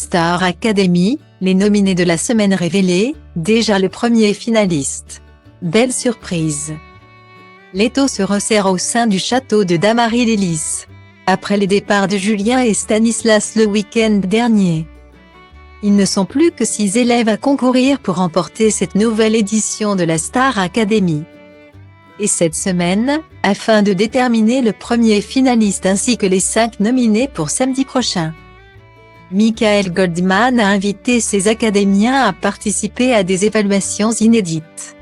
Star Academy, les nominés de la semaine révélés, déjà le premier finaliste. Belle surprise. L'étau se resserre au sein du château de Damary-lès-Lys. Après les départs de Julien et Stanislas le week-end dernier. Ils ne sont plus que 6 élèves à concourir pour remporter cette nouvelle édition de la Star Academy. Et cette semaine, afin de déterminer le premier finaliste ainsi que les 5 nominés pour samedi prochain. Michael Goldman a invité ses académiens à participer à des évaluations inédites.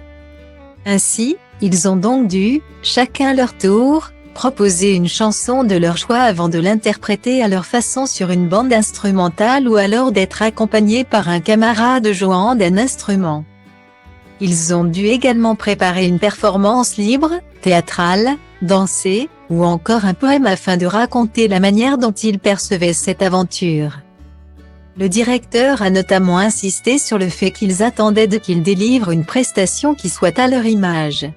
Ainsi, ils ont donc dû, chacun leur tour, proposer une chanson de leur choix avant de l'interpréter à leur façon sur une bande instrumentale ou alors d'être accompagnés par un camarade jouant d'un instrument. Ils ont dû également préparer une performance libre, théâtrale, dansée, ou encore un poème afin de raconter la manière dont ils percevaient cette aventure. Le directeur a notamment insisté sur le fait qu'ils attendaient qu'ils délivrent une prestation qui soit à leur image.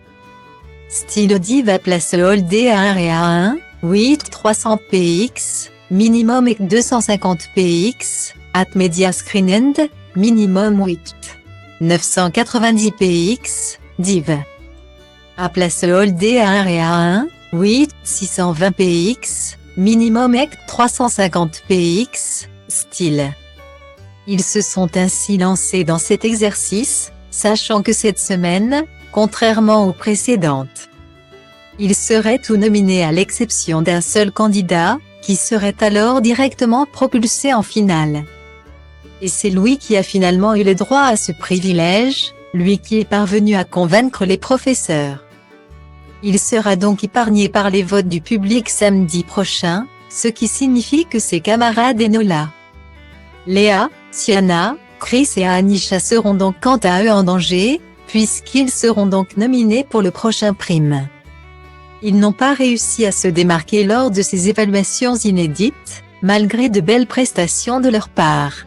Style Diva place All Day à 1 et à 1, 8 300 px, minimum et 250 px, at Media Screen End, minimum 8 990 px, Div. A place All Day à 1 et à 1, 8 620 px, minimum et 350 px, style. Ils se sont ainsi lancés dans cet exercice, sachant que cette semaine, contrairement aux précédentes, ils seraient tous nominés à l'exception d'un seul candidat, qui serait alors directement propulsé en finale. Et c'est lui qui a finalement eu le droit à ce privilège, lui qui est parvenu à convaincre les professeurs. Il sera donc épargné par les votes du public samedi prochain, ce qui signifie que ses camarades Enola, Léa, Sienna, Chris et Anisha seront donc quant à eux en danger, puisqu'ils seront donc nominés pour le prochain prime. Ils n'ont pas réussi à se démarquer lors de ces évaluations inédites, malgré de belles prestations de leur part.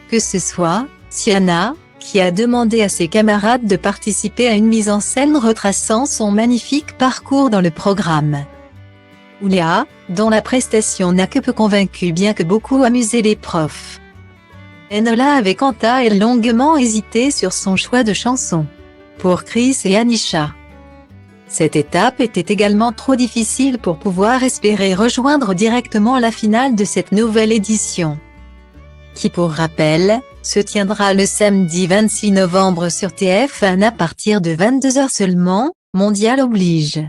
Que ce soit Sienna, qui a demandé à ses camarades de participer à une mise en scène retraçant son magnifique parcours dans le programme. Ou Léa, dont la prestation n'a que peu convaincu bien que beaucoup amusé les profs. Enola avait quant à elle longuement hésité sur son choix de chanson. Pour Chris et Anisha, cette étape était également trop difficile pour pouvoir espérer rejoindre directement la finale de cette nouvelle édition. Qui pour rappel, se tiendra le samedi 26 novembre sur TF1 à partir de 22h seulement, Mondial oblige.